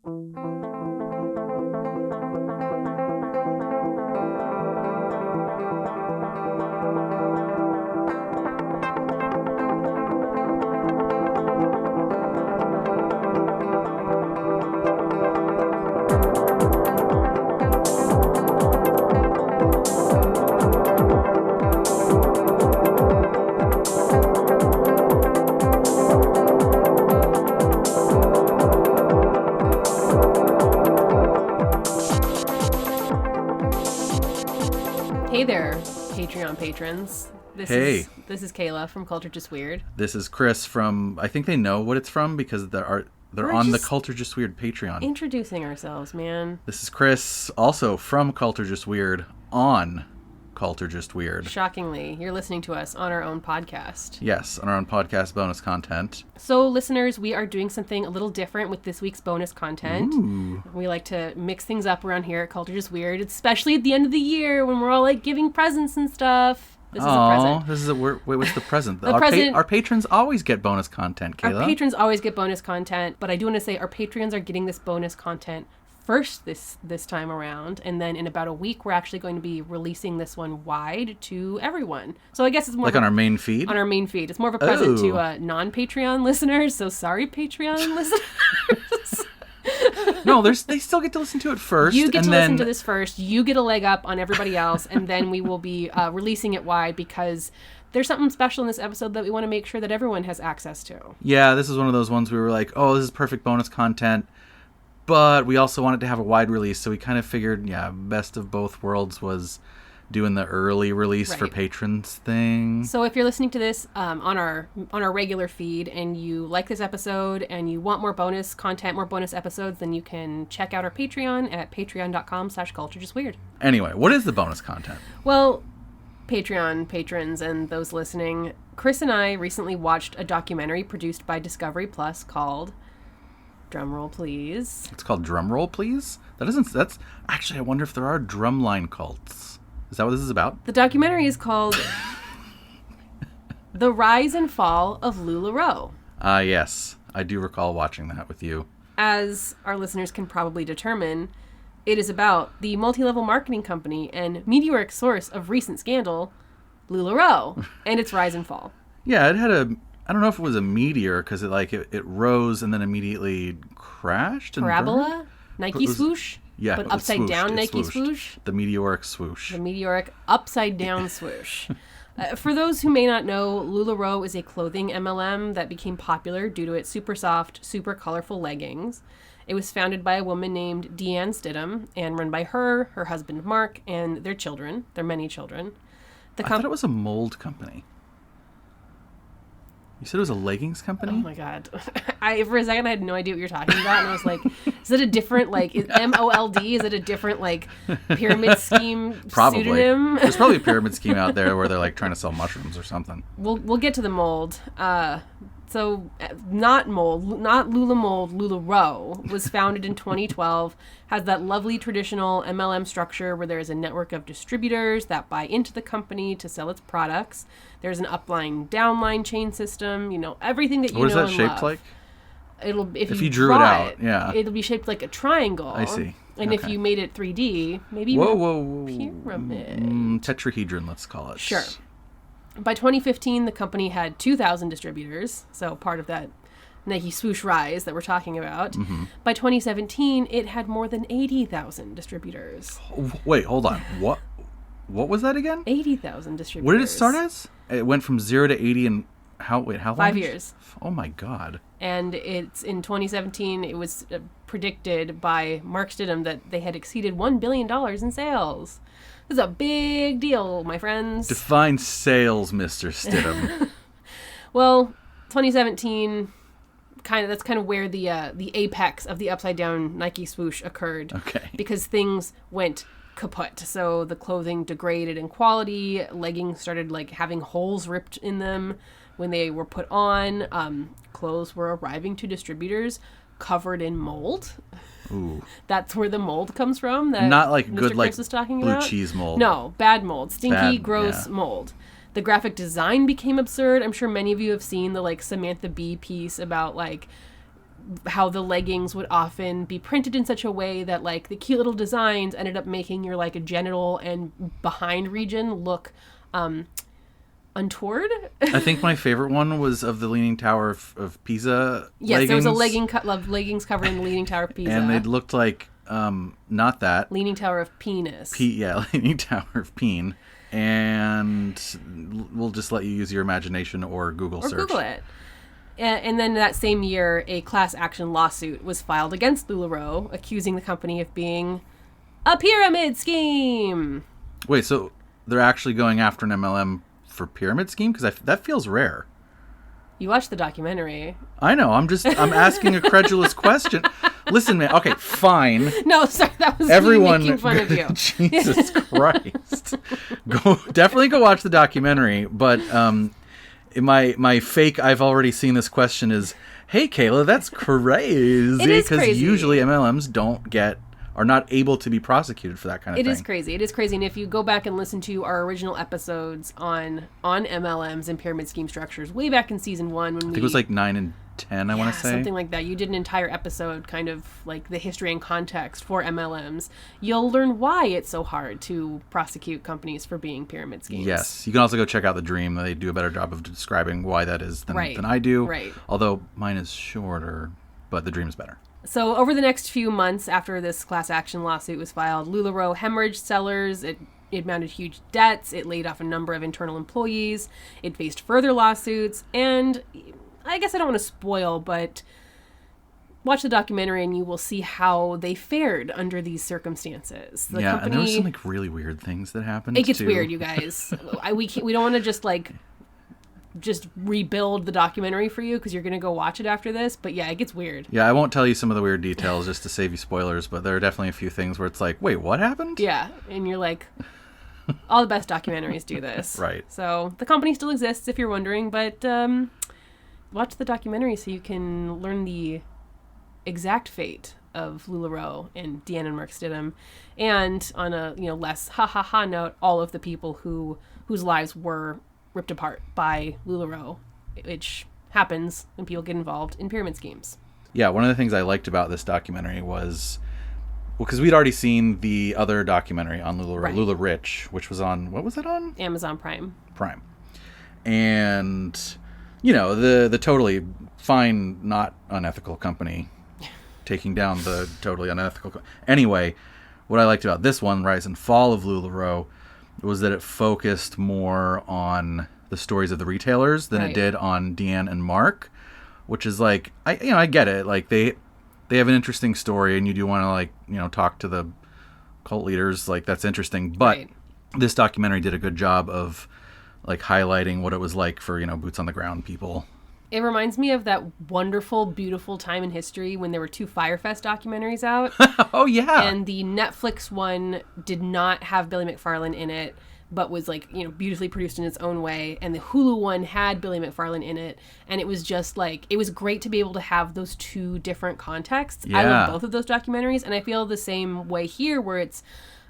Hey there, Patreon patrons. This is Kayla from Culture Just Weird. This is Chris from, I think they know what it's from because they're on the Culture Just Weird Patreon. Introducing ourselves, man. This is Chris, also from Culture Just Weird, on Culture Just Weird. Shockingly, you're listening to us on our own podcast. Yes, on our own podcast bonus content. So, listeners, we are doing something a little different with this week's bonus content. Ooh. We like to mix things up around here at Culture Just Weird, especially at the end of the year when we're all like giving presents and stuff. This is a present. Wait, what's the present? present? Our patrons always get bonus content, Kayla. Our patrons always get bonus content, but I do want to say our Patreons are getting this bonus content first this time around, and then in about a week we're actually going to be releasing this one wide to everyone. So I guess it's more like on our main feed? On our main feed. It's more of a present to non-Patreon listeners, so sorry Patreon listeners. No, they still get to listen to it first. You get to listen to this first. You get a leg up on everybody else, and then we will be releasing it wide because there's something special in this episode that we want to make sure that everyone has access to. Yeah, this is one of those ones we were like, oh, this is perfect bonus content, but we also wanted to have a wide release, so we kind of figured, best of both worlds was doing the early release for patrons thing. So if you're listening to this on our regular feed and you like this episode and you want more bonus content, more bonus episodes, then you can check out our Patreon at patreon.com/culturejustweird. Anyway, what is the bonus content? Well, Patreon patrons and those listening, Chris and I recently watched a documentary produced by Discovery Plus called Drumroll Please. It's called Drumroll Please? That's actually, I wonder if there are drumline cults. Is that what this is about? The documentary is called The Rise and Fall of LuLaRoe. Yes. I do recall watching that with you. As our listeners can probably determine, it is about the multi-level marketing company and meteoric source of recent scandal, LuLaRoe, and its rise and fall. Yeah, it had I don't know if it was a meteor because it rose and then immediately crashed and Parabola? burned? Nike swoosh? Yeah, but upside down Nike swoosh? The meteoric swoosh. The meteoric upside down swoosh. For those who may not know, LuLaRoe is a clothing MLM that became popular due to its super soft, super colorful leggings. It was founded by a woman named Deanne Stidham and run by her husband Mark, and their children, their many children. I thought it was a mold company. You said it was a leggings company? Oh my god. For a second I had no idea what you were talking about, and I was like, is it a different, MOLD? Is it a different, pyramid scheme probably. Pseudonym? There's probably a pyramid scheme out there where they're, trying to sell mushrooms or something. We'll get to the mold. So, not LuLaMold, LuLaRoe was founded in 2012, has that lovely traditional MLM structure where there's a network of distributors that buy into the company to sell its products. There's an upline, downline chain system, everything that you know and love. What is that shaped like? If you drew it out, yeah. It'll be shaped like a triangle. I see. And if you made it 3D, maybe whoa. pyramid. Tetrahedron, let's call it. Sure. By 2015, the company had 2,000 distributors, so part of that Nike swoosh rise that we're talking about. Mm-hmm. By 2017, it had more than 80,000 distributors. Wait, hold on. What was that again? 80,000 distributors. What did it start as? It went from 0 to 80 in how long? 5 years. Oh my god. And it's in 2017, it was predicted by Mark Stidham that they had exceeded $1 billion in sales. This is a big deal, my friends. Define sales, Mr. Stidham. Well, 2017, that's kind of where the apex of the upside down Nike swoosh occurred. Okay. Because things went kaput. So the clothing degraded in quality. Leggings started having holes ripped in them when they were put on. Clothes were arriving to distributors covered in mold. Ooh. That's where the mold comes from. That not Mr. good Chris was talking blue about. Cheese mold. No, bad mold. Stinky, gross mold. The graphic design became absurd. I'm sure many of you have seen the Samantha Bee piece about how the leggings would often be printed in such a way that like the cute little designs ended up making your like a genital and behind region look untoward. I think my favorite one was of the Leaning Tower of Pisa. Yes, leggings. there was a leggings covered in the Leaning Tower of Pisa. And they looked like not that. Leaning Tower of Penis. Leaning Tower of Peen. And we'll just let you use your imagination or Google search. Or Google it. And then that same year, a class action lawsuit was filed against LuLaRoe, accusing the company of being a pyramid scheme. Wait, so they're actually going after an MLM for pyramid scheme? Because that feels rare. You watched the documentary. I know. I'm asking a credulous question. Listen, man. Okay, fine. No, sorry, that was everyone me making fun of you. Jesus Christ. Definitely go watch the documentary. But my fake I've already seen this question is, hey, Kayla, that's crazy. It is crazy. Because usually MLMs are not able to be prosecuted for that kind of thing. It is crazy. It is crazy. And if you go back and listen to our original episodes on MLMs and pyramid scheme structures, way back in season 1, when I think it was like 9 and 10, I want to say. Something like that. You did an entire episode kind of like the history and context for MLMs. You'll learn why it's so hard to prosecute companies for being pyramid schemes. Yes. You can also go check out The Dream. They do a better job of describing why that is than I do. Right. Although mine is shorter, but The Dream is better. So over the next few months after this class action lawsuit was filed, LuLaRoe hemorrhaged sellers. It mounted huge debts. It laid off a number of internal employees. It faced further lawsuits. And I guess I don't want to spoil, but watch the documentary and you will see how they fared under these circumstances. The company, and there were some like really weird things that happened. It gets weird, you guys. We don't want to just rebuild the documentary for you because you're going to go watch it after this. But yeah, it gets weird. Yeah, I won't tell you some of the weird details just to save you spoilers, but there are definitely a few things where it's like, wait, what happened? Yeah, and you're like, all the best documentaries do this. Right. So the company still exists if you're wondering, but watch the documentary so you can learn the exact fate of LuLaRoe and Deanna and Mark Stidham. And on a less ha-ha-ha note, all of the people whose lives were ripped apart by LuLaRoe, which happens when people get involved in pyramid schemes. Yeah, one of the things I liked about this documentary was, because we'd already seen the other documentary on LuLaRoe, right. LuLaRich, which was on, what was it on? Amazon Prime. And, the totally fine, not unethical company taking down the totally unethical. Anyway, what I liked about this one, Rise and Fall of LuLaRoe, was that it focused more on the stories of the retailers than it did on Deanne and Mark, which is like, I get it. Like they have an interesting story and you do want to talk to the cult leaders. Like that's interesting. But this documentary did a good job of like highlighting what it was like for, boots on the ground people. It reminds me of that wonderful, beautiful time in history when there were 2 Fyre Fest documentaries out. Oh, yeah. And the Netflix one did not have Billy McFarland in it, but was beautifully produced in its own way. And the Hulu one had Billy McFarland in it. And it was just it was great to be able to have those 2 different contexts. Yeah. I love both of those documentaries. And I feel the same way here where it's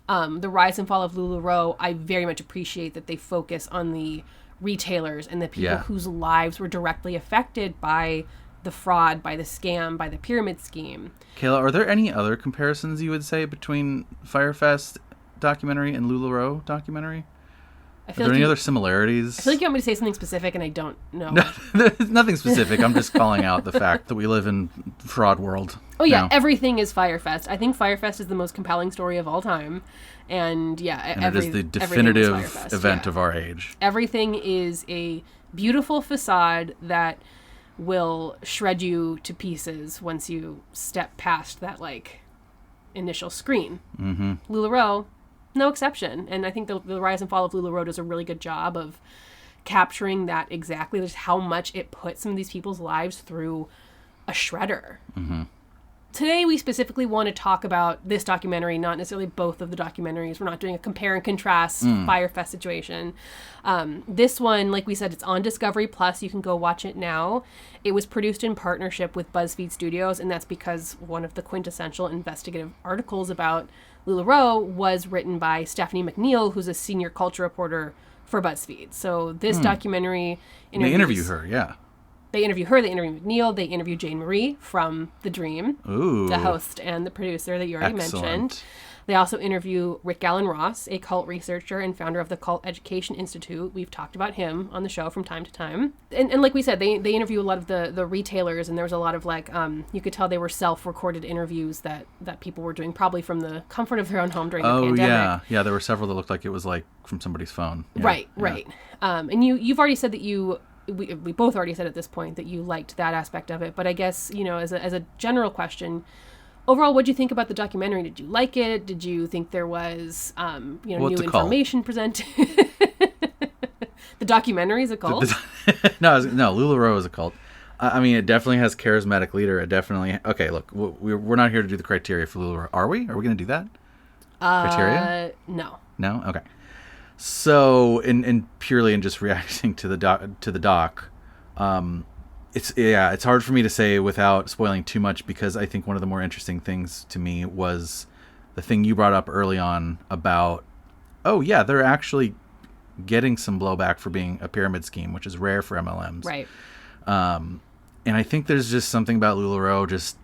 the rise and fall of LuLaRoe. I very much appreciate that they focus on the retailers and the people whose lives were directly affected by the fraud, by the scam, by the pyramid scheme. Kayla, are there any other comparisons you would say between Fyre Fest documentary and LuLaRoe documentary? Are there any other similarities? I feel like you want me to say something specific and I don't know. No, there's nothing specific. I'm just calling out the fact that we live in fraud world. Oh yeah, everything is Fyre Fest. I think Fyre Fest is the most compelling story of all time. And it is the definitive event of our age. Everything is a beautiful facade that will shred you to pieces once you step past that initial screen. Mm-hmm. LuLaRoe, no exception. And I think the rise and fall of LuLaRoe does a really good job of capturing that exactly, just how much it put some of these people's lives through a shredder. Mm-hmm. Today, we specifically want to talk about this documentary, not necessarily both of the documentaries. We're not doing a compare and contrast Fyre Fest situation. This one, like we said, it's on Discovery Plus. You can go watch it now. It was produced in partnership with Buzzfeed Studios, and that's because one of the quintessential investigative articles about LuLaRoe was written by Stephanie McNeal, who's a senior culture reporter for Buzzfeed. So this documentary They interview her, yeah. They interview her, they interview McNeal, they interview Jane Marie from The Dream, Ooh. the host and the producer that you already Excellent. mentioned. They also interview Rick Gallen Ross, a cult researcher and founder of the Cult Education Institute. We've talked about him on the show from time to time. And like we said, they interview a lot of the retailers, and there was a lot of like, you could tell they were self-recorded interviews that people were doing, probably from the comfort of their own home during the pandemic. Yeah, there were several that looked like it was like from somebody's phone. Yeah, Right. And you've already said that we both already said at this point that you liked that aspect of it, but I guess, as a general question, overall, what did you think about the documentary? Did you like it? Did you think there was, new information presented? The documentary is a cult? No, LuLaRoe is a cult. I mean, it definitely has charismatic leader. It definitely... Okay, look, we're not here to do the criteria for LuLaRoe. Are we? Are we going to do that? Criteria? No. No? Okay. So, in purely in just reacting to the doc, it's hard for me to say without spoiling too much, because I think one of the more interesting things to me was the thing you brought up early on about, they're actually getting some blowback for being a pyramid scheme, which is rare for MLMs. Right. And I think there's just something about LuLaRoe, just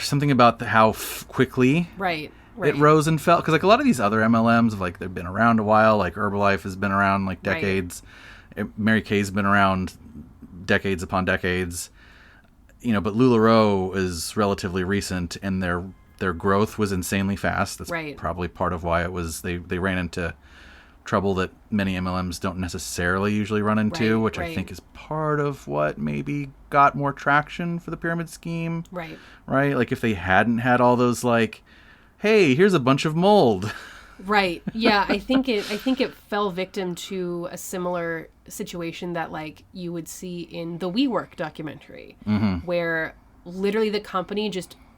something about how quickly it rose and fell. Because like a lot of these other MLMs, like they've been around a while, like Herbalife has been around like decades. Right. Mary Kay's been around decades upon decades, but LuLaRoe is relatively recent, and their growth was insanely fast. That's probably part of why it was they ran into trouble that many MLMs don't necessarily usually run into, which I think is part of what maybe got more traction for the pyramid scheme. Right. Like if they hadn't had all those like, hey, here's a bunch of mold. Right. Yeah, I think it fell victim to a similar situation that like you would see in the WeWork documentary, where literally the company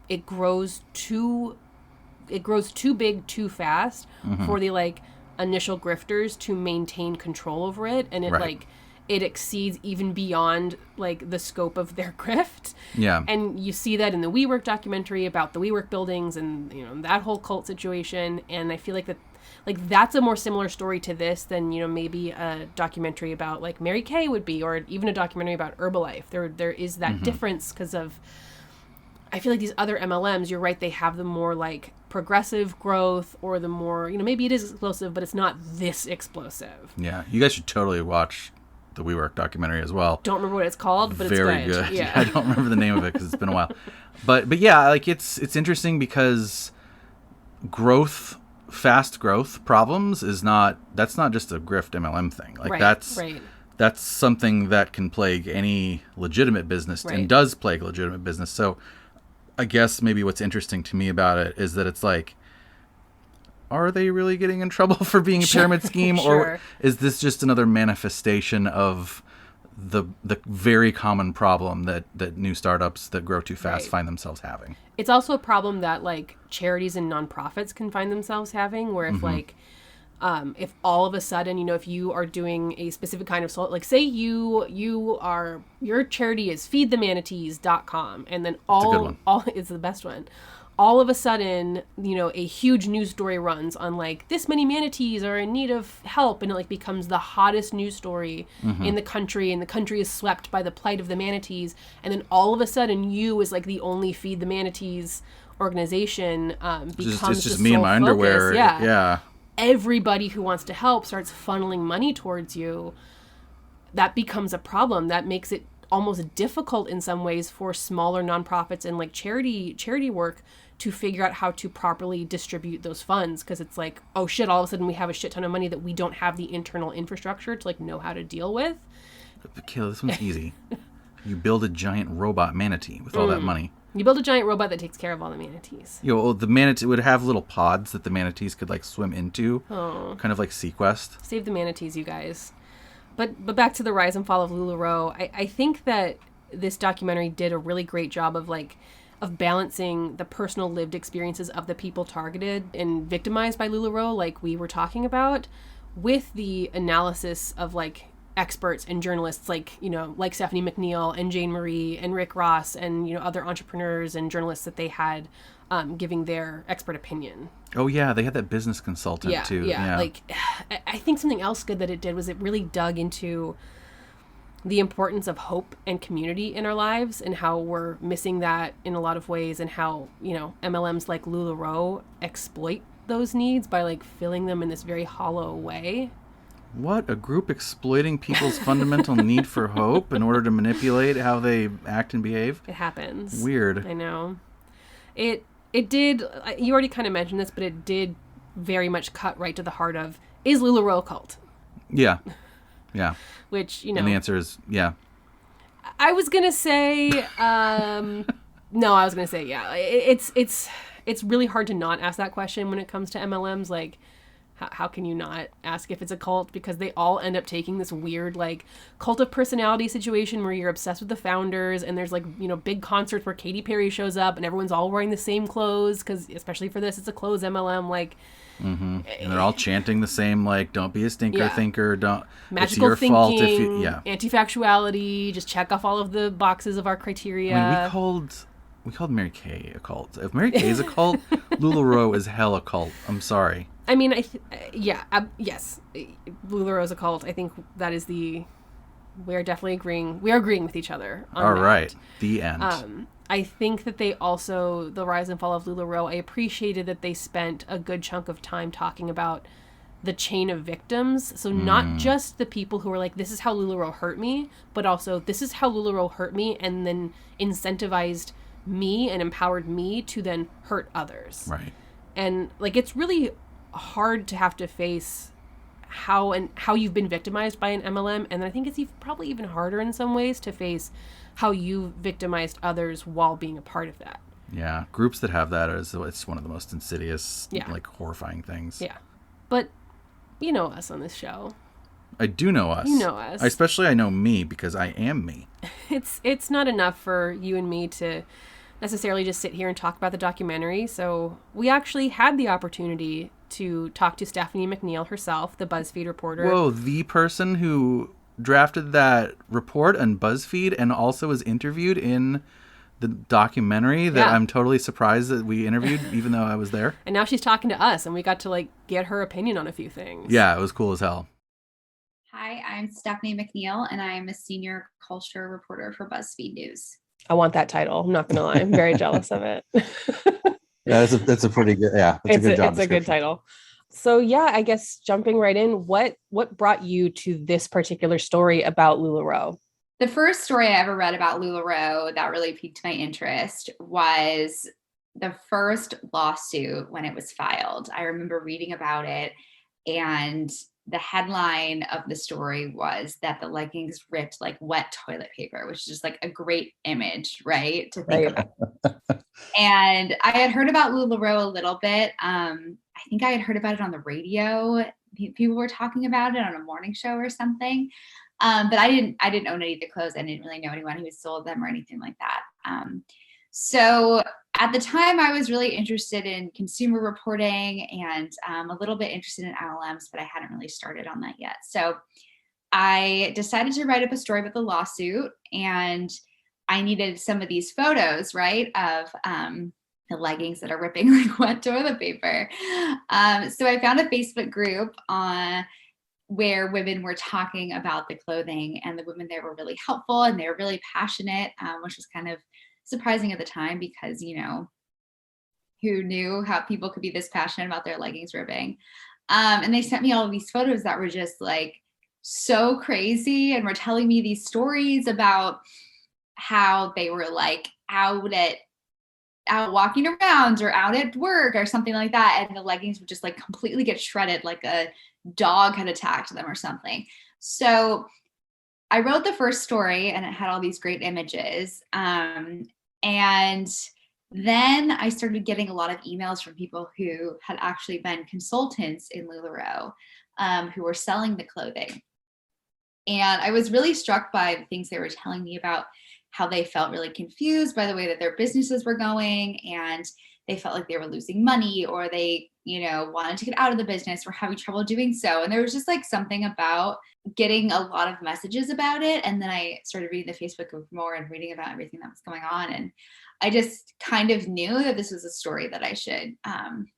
it grows too big too fast for the like initial grifters to maintain control over it, and it exceeds even beyond like the scope of their grift. Yeah. And you see that in the WeWork documentary about the WeWork buildings and that whole cult situation, and I feel like that's a more similar story to this than maybe a documentary about like Mary Kay would be, or even a documentary about Herbalife. There is that difference because of, I feel like these other MLMs, you're right, they have the more like progressive growth, or the more, maybe it is explosive, but it's not this explosive. Yeah, you guys should totally watch the WeWork documentary as well. Don't remember what it's called, but very it's good. Yeah, I don't remember the name of it because it's been a while. But yeah, like it's interesting because fast growth problems that's not just a grift MLM thing. Like that's something that can plague any legitimate business and does plague legitimate business. So I guess maybe what's interesting to me about it is that it's like, are they really getting in trouble for being a pyramid scheme? Or is this just another manifestation of the very common problem that new startups that grow too fast find themselves having? It's also a problem that like charities and nonprofits can find themselves having, where if like if all of a sudden, if you are doing a specific kind of like say your charity is feedthemanatees.com, and then all it's the best one. All of a sudden, a huge news story runs on like this many manatees are in need of help, and it like becomes the hottest news story in the country, and the country is swept by the plight of the manatees, and then all of a sudden you as like the only Feed the Manatees organization becomes it's just me in my underwear. Yeah. Everybody who wants to help starts funneling money towards you. That becomes a problem. That makes it almost difficult in some ways for smaller nonprofits and like charity work to figure out how to properly distribute those funds, because it's like, oh shit, all of a sudden we have a shit ton of money that we don't have the internal infrastructure to like know how to deal with. But Kayla, this one's easy. You build a giant robot manatee with all that money. You build a giant robot that takes care of all the manatees. The manatee would have little pods that the manatees could like swim into, kind of like Sequest. Save the manatees, you guys. But back to the rise and fall of LuLaRoe, I think that this documentary did a really great job of balancing the personal lived experiences of the people targeted and victimized by LuLaRoe, like we were talking about, with the analysis of like experts and journalists like Stephanie McNeal and Jane Marie and Rick Ross and other entrepreneurs and journalists that they had giving their expert opinion. Oh yeah, they had that business consultant too. Yeah. Like I think something else good that it did was it really dug into the importance of hope and community in our lives and how we're missing that in a lot of ways, and how, MLMs like LuLaRoe exploit those needs by like filling them in this very hollow way. What, a group exploiting people's fundamental need for hope in order to manipulate how they act and behave? It happens. Weird. I know. It did, you already kind of mentioned this, but it did very much cut right to the heart of, is LuLaRoe a cult? Yeah. Yeah. Which, And the answer is yeah. I was going to say, no, I was going to say, yeah. It's really hard to not ask that question when it comes to MLMs. Like, how can you not ask if it's a cult? Because they all end up taking this weird, like, cult of personality situation where you're obsessed with the founders, and there's, like, big concerts where Katy Perry shows up and everyone's all wearing the same clothes, because especially for this, it's a clothes MLM, like... Mm-hmm. And they're all chanting the same, like, don't be a stinker thinker, don't... Magical it's your thinking, fault if you... Yeah. Anti-factuality, just check off all of the boxes of our criteria. I mean, we called Mary Kay a cult. If Mary Kay's a cult, LuLaRoe is hell a cult. I'm sorry. I mean, yes, LuLaRoe is a cult. I think that is we are definitely agreeing. We are agreeing with each other on all that. Right. The end. I think that they also, the rise and fall of LuLaRoe, I appreciated that they spent a good chunk of time talking about the chain of victims. So not just the people who are like, this is how LuLaRoe hurt me, but also this is how LuLaRoe hurt me and then incentivized me and empowered me to then hurt others. Right. And like, it's really hard to have to face how you've been victimized by an MLM, and I think it's probably even harder in some ways to face how you victimized others while being a part of that. Yeah, groups that have that it's one of the most insidious, like, horrifying things. Yeah, but you know us on this show. I do know us. You know us. Especially I know me, because I am me. It's not enough for you and me to necessarily just sit here and talk about the documentary. So we actually had the opportunity to talk to Stephanie McNeal herself, the Buzzfeed reporter. Whoa, the person who drafted that report on BuzzFeed and also was interviewed in the documentary that I'm totally surprised that we interviewed, even though I was there. And now she's talking to us, and we got to, like, get her opinion on a few things. Yeah, it was cool as hell. Hi, I'm Stephanie McNeal, and I'm a senior culture reporter for BuzzFeed News. I want that title. I'm not going to lie. I'm very jealous of it. Yeah, that's a pretty good, it's a good job. It's a good title. So yeah, I guess jumping right in, what brought you to this particular story about LuLaRoe? The first story I ever read about LuLaRoe that really piqued my interest was the first lawsuit when it was filed. I remember reading about it, and the headline of the story was that the leggings ripped like wet toilet paper, which is just like a great image, right? To think about. And I had heard about LuLaRoe a little bit. I think I had heard about it on the radio. People were talking about it on a morning show or something. But I didn't own any of the clothes. I didn't really know anyone who sold them or anything like that. So at the time, I was really interested in consumer reporting and a little bit interested in MLMs, but I hadn't really started on that yet. So I decided to write up a story about the lawsuit, and I needed some of these photos, right, of the leggings that are ripping like wet toilet paper. So I found a Facebook group where women were talking about the clothing, and the women there were really helpful and they were really passionate, which was kind of surprising at the time because, who knew how people could be this passionate about their leggings ripping? And they sent me all of these photos that were just like so crazy, and were telling me these stories about how they were like out walking around or out at work or something like that, and the leggings would just like completely get shredded, like a dog had attacked them or something. So I wrote the first story, and it had all these great images. And then I started getting a lot of emails from people who had actually been consultants in LuLaRoe, who were selling the clothing. And I was really struck by the things they were telling me about how they felt really confused by the way that their businesses were going, and they felt like they were losing money, or they, wanted to get out of the business, or having trouble doing so. And there was just like something about getting a lot of messages about it. And then I started reading the Facebook group more and reading about everything that was going on. And I just kind of knew that this was a story that I should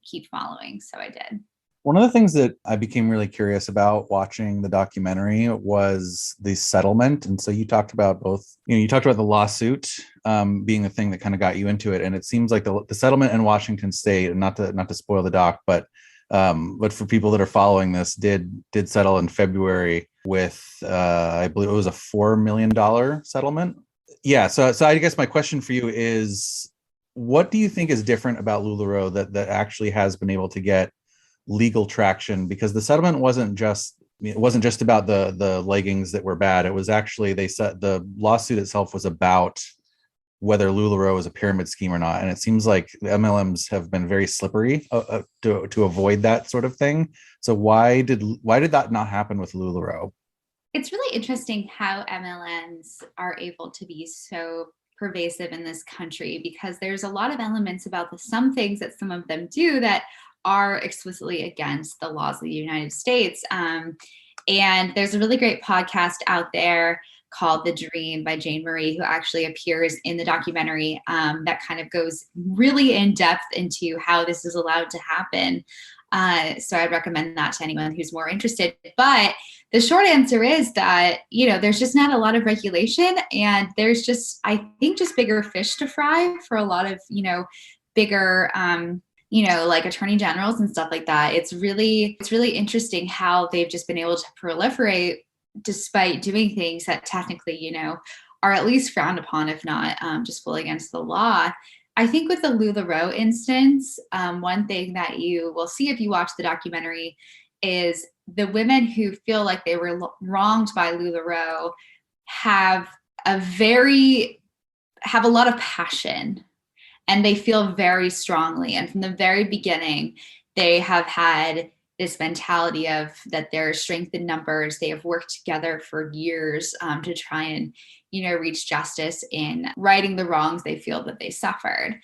keep following. So I did. One of the things that I became really curious about watching the documentary was the settlement. And so you talked about both, you talked about the lawsuit being the thing that kind of got you into it. And it seems like the settlement in Washington State, and not to spoil the doc, but for people that are following this, did settle in February with, I believe it was a $4 million settlement. Yeah. So I guess my question for you is, what do you think is different about LuLaRoe that actually has been able to get legal traction? Because the settlement wasn't just about the leggings that were bad. It was actually, they said the lawsuit itself was about whether LuLaRoe is a pyramid scheme or not. And it seems like the MLMs have been very slippery to avoid that sort of thing. So why did that not happen with LuLaRoe? It's really interesting how MLMs are able to be so pervasive in this country, because there's a lot of elements about some things that some of them do that are explicitly against the laws of the United States. And there's a really great podcast out there called The Dream by Jane Marie, who actually appears in the documentary, that kind of goes really in depth into how this is allowed to happen. So I'd recommend that to anyone who's more interested. But the short answer is that, there's just not a lot of regulation, and there's just, I think, just bigger fish to fry for a lot of, bigger, like attorney generals and stuff like that. It's really interesting how they've just been able to proliferate despite doing things that technically, are at least frowned upon, if not just fully against the law. I think with the LuLaRoe instance, one thing that you will see if you watch the documentary is the women who feel like they were wronged by LuLaRoe have a lot of passion, and they feel very strongly. And from the very beginning, they have had this mentality of that there are strength in numbers. They have worked together for years to try and, reach justice in righting the wrongs they feel that they suffered.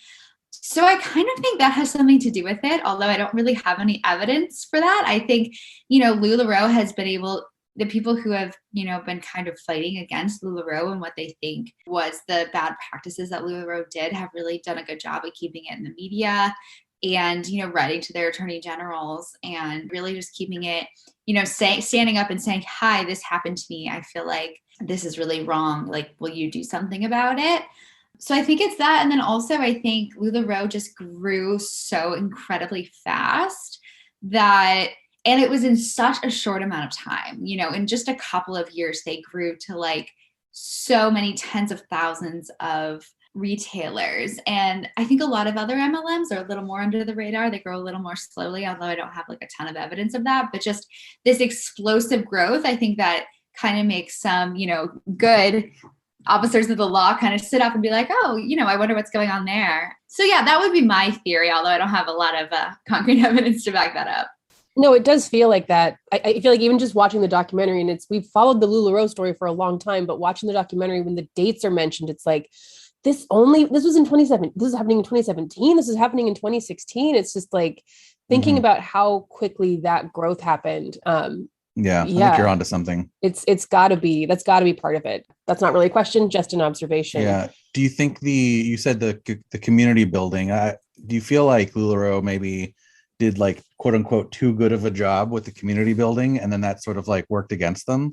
So I kind of think that has something to do with it, although I don't really have any evidence for that. I think, LuLaRoe has been able, the people who have, been kind of fighting against LuLaRoe and what they think was the bad practices that LuLaRoe did have really done a good job of keeping it in the media and, writing to their attorney generals and really just keeping it, standing up and saying, hi, this happened to me. I feel like this is really wrong. Like, will you do something about it? So I think it's that. And then also I think LuLaRoe just grew so incredibly fast and it was in such a short amount of time, in just a couple of years, they grew to like so many tens of thousands of retailers. And I think a lot of other MLMs are a little more under the radar. They grow a little more slowly, although I don't have like a ton of evidence of that. But just this explosive growth, I think that kind of makes some, good officers of the law kind of sit up and be like, oh, I wonder what's going on there. So yeah, that would be my theory, although I don't have a lot of concrete evidence to back that up. No, it does feel like that. I feel like even just watching the documentary, and we've followed the LuLaRoe story for a long time, but watching the documentary, when the dates are mentioned, it's like, this was in 2017. This is happening in 2017. This is happening in 2016. It's just like thinking about how quickly that growth happened. Yeah, I think you're onto something. That's gotta be part of it. That's not really a question, just an observation. Yeah. Do you think you said the community building, do you feel like LuLaRoe maybe did like quote unquote too good of a job with the community building, and then that sort of like worked against them?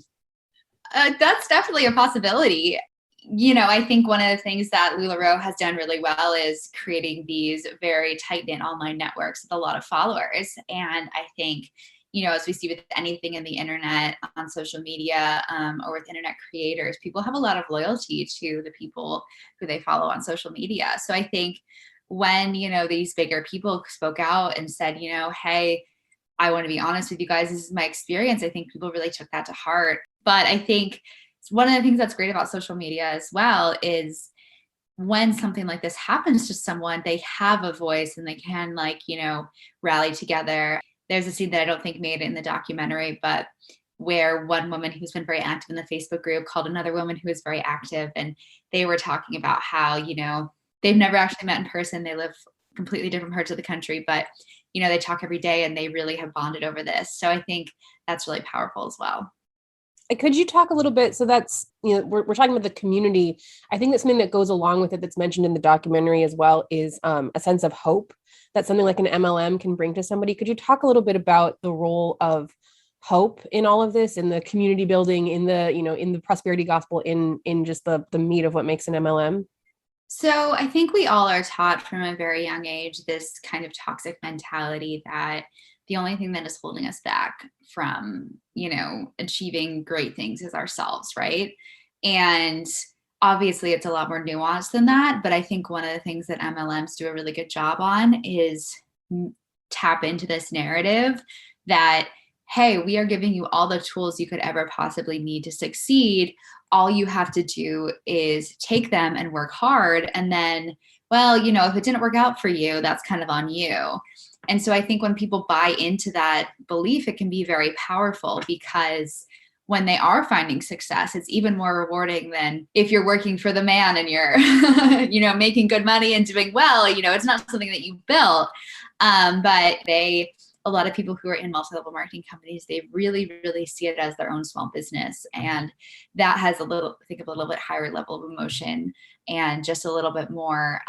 That's definitely a possibility. I think one of the things that LuLaRoe has done really well is creating these very tight-knit online networks with a lot of followers. And I think, as we see with anything in the internet, on social media, or with internet creators, people have a lot of loyalty to the people who they follow on social media. So I think when, these bigger people spoke out and said, hey, I want to be honest with you guys, this is my experience, I think people really took that to heart. But I think one of the things that's great about social media as well is when something like this happens to someone, they have a voice and they can rally together. There's a scene that I don't think made it in the documentary, but where one woman who's been very active in the Facebook group called another woman who is very active. And they were talking about how, they've never actually met in person. They live completely different parts of the country, but, they talk every day and they really have bonded over this. So I think that's really powerful as well. Could you talk a little bit? So that's, we're talking about the community. I think that something that goes along with it that's mentioned in the documentary as well is a sense of hope that something like an MLM can bring to somebody. Could you talk a little bit about the role of hope in all of this, in the community building, in the, in the prosperity gospel, in just the meat of what makes an MLM? So I think we all are taught from a very young age this kind of toxic mentality that the only thing that is holding us back from, achieving great things is ourselves, right? And obviously it's a lot more nuanced than that. But I think one of the things that MLMs do a really good job on is tap into this narrative that, hey, we are giving you all the tools you could ever possibly need to succeed. All you have to do is take them and work hard. And then, well, if it didn't work out for you, that's kind of on you. And so I think when people buy into that belief, it can be very powerful, because when they are finding success, it's even more rewarding than if you're working for the man and you're, making good money and doing well. It's not something that you built. But a lot of people who are in multi-level marketing companies, they really, really see it as their own small business. And that has a little bit higher level of emotion and just a little bit more,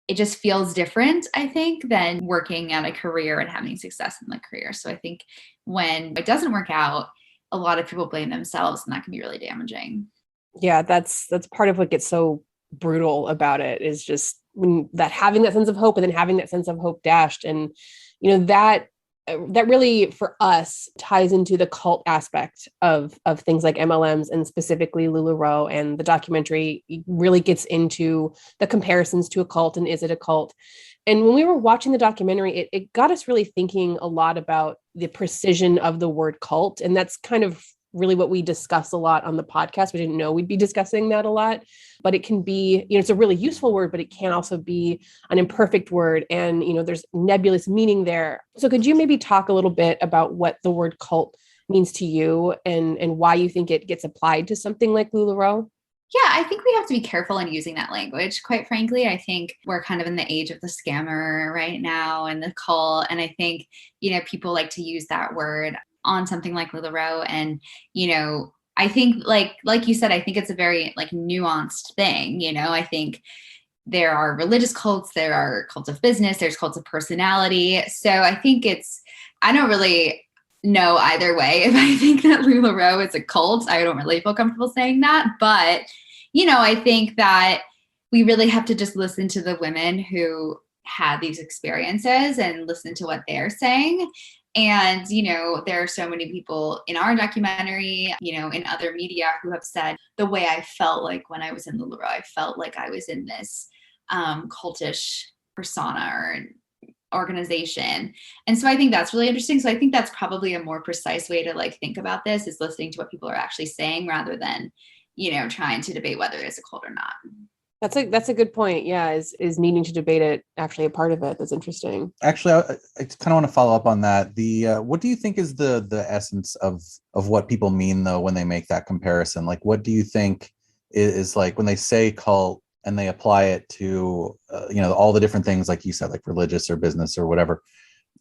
it just feels different, I think, than working at a career and having success in the career. So I think when it doesn't work out, a lot of people blame themselves, and that can be really damaging. Yeah, that's part of what gets so brutal about it, is just that having that sense of hope and then having that sense of hope dashed. And, that really for us ties into the cult aspect of things like MLMs, and specifically LuLaRoe. And the documentary really gets into the comparisons to a cult and is it a cult? And when we were watching the documentary, it got us really thinking a lot about the precision of the word cult. And that's kind of really what we discuss a lot on the podcast. We didn't know we'd be discussing that a lot, but it can be, it's a really useful word, but it can also be an imperfect word. And, there's nebulous meaning there. So could you maybe talk a little bit about what the word cult means to you, and why you think it gets applied to something like LuLaRoe? Yeah, I think we have to be careful in using that language. Quite frankly, I think we're kind of in the age of the scammer right now and the cult. And I think, people like to use that word on something like LuLaRoe. And, I think like you said, I think it's a very nuanced thing. I think there are religious cults, there are cults of business, there's cults of personality. So I think I don't really know either way if I think that LuLaRoe is a cult. I don't really feel comfortable saying that. But, I think that we really have to just listen to the women who had these experiences and listen to what they're saying. And, there are so many people in our documentary, in other media, who have said the way I felt like when I was in LuLaRoe, I felt like I was in this cultish persona or organization. And so I think that's really interesting. So I think that's probably a more precise way to think about this, is listening to what people are actually saying rather than, trying to debate whether it's a cult or not. That's a good point. Yeah, is needing to debate it actually a part of it? That's interesting. Actually, I kind of want to follow up on that. What do you think is the essence of what people mean though when they make that comparison? What do you think is when they say cult and they apply it to all the different things, like you said, like religious or business or whatever,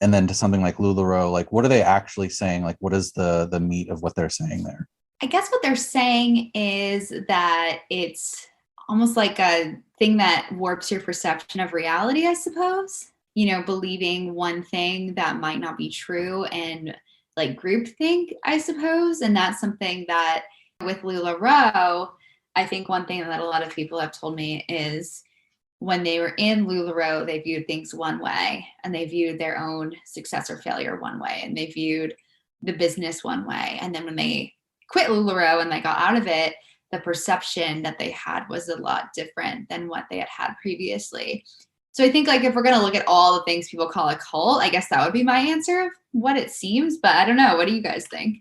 and then to something like LuLaRoe? What are they actually saying? What is the meat of what they're saying there? I guess what they're saying is that it's almost like a thing that warps your perception of reality, I suppose. Believing one thing that might not be true, and groupthink, I suppose. And that's something that with LuLaRoe, I think one thing that a lot of people have told me is when they were in LuLaRoe, they viewed things one way, and they viewed their own success or failure one way, and they viewed the business one way. And then when they quit LuLaRoe and they got out of it, the perception that they had was a lot different than what they had previously. So I think if we're going to look at all the things people call a cult, I guess that would be my answer of what it seems, but I don't know. What do you guys think?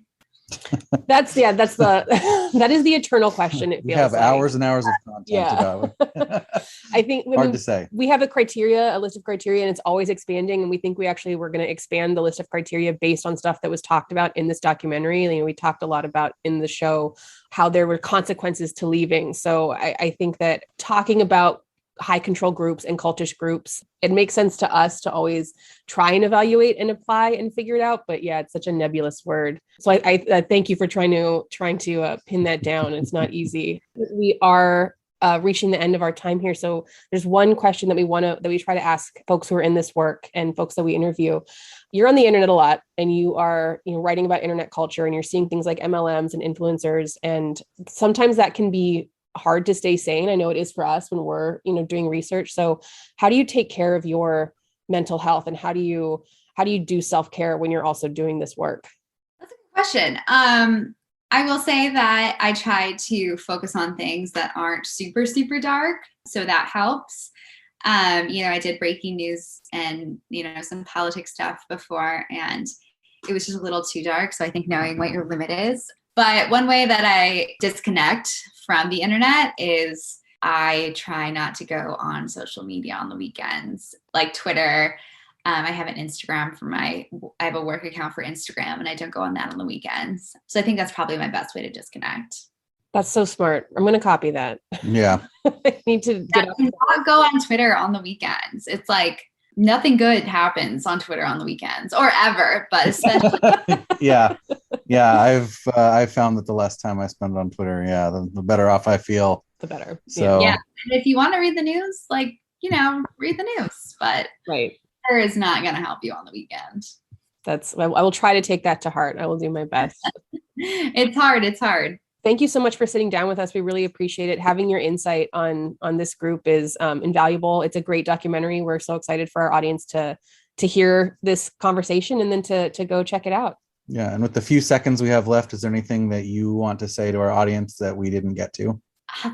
That is the eternal question. It feels we have hours and hours of content about it. I think hard to say. We have a list of criteria, and it's always expanding. And we think we're going to expand the list of criteria based on stuff that was talked about in this documentary. We talked a lot about in the show how there were consequences to leaving. So I think that talking about high control groups and cultish groups. It makes sense to us to always try and evaluate and apply and figure it out. But yeah, it's such a nebulous word. So I thank you for trying to pin that down. It's not easy. We are reaching the end of our time here. So there's one question that we try to ask folks who are in this work and folks that we interview. You're on the internet a lot, and you are, writing about internet culture, and you're seeing things like MLMs and influencers. And sometimes that can be hard to stay sane. I know it is for us when we're, doing research. So how do you take care of your mental health, and how do you do self-care when you're also doing this work? That's a good question. I will say that I try to focus on things that aren't super, super dark. So that helps. I did breaking news and, some politics stuff before, and it was just a little too dark. So I think knowing what your limit is. But one way that I disconnect from the internet is I try not to go on social media on the weekends, like Twitter. I have an Instagram I have a work account for Instagram, and I don't go on that on the weekends. So I think that's probably my best way to disconnect. That's so smart. I'm going to copy that. Yeah. I need to not go on Twitter on the weekends. It's like nothing good happens on Twitter on the weekends or ever, but especially. Yeah. I've found that the less time I spend on Twitter, the better off I feel. The better. So yeah. And if you want to read the news, read the news, but right. Twitter is not going to help you on the weekend. I will try to take that to heart. I will do my best. It's hard. Thank you so much for sitting down with us. We really appreciate it. Having your insight on this group is invaluable. It's a great documentary. We're so excited for our audience to hear this conversation and then to go check it out. Yeah. And with the few seconds we have left, is there anything that you want to say to our audience that we didn't get to?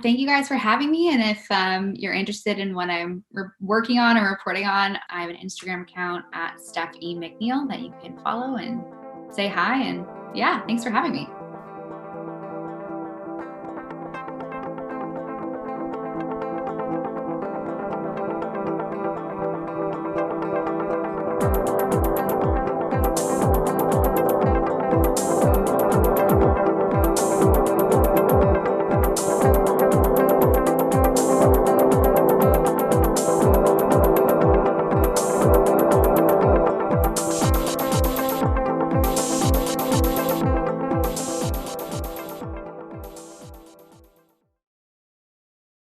Thank you guys for having me. And if you're interested in what I'm working on or reporting on, I have an Instagram account at Stephanie McNeal that you can follow and say hi. And yeah, thanks for having me.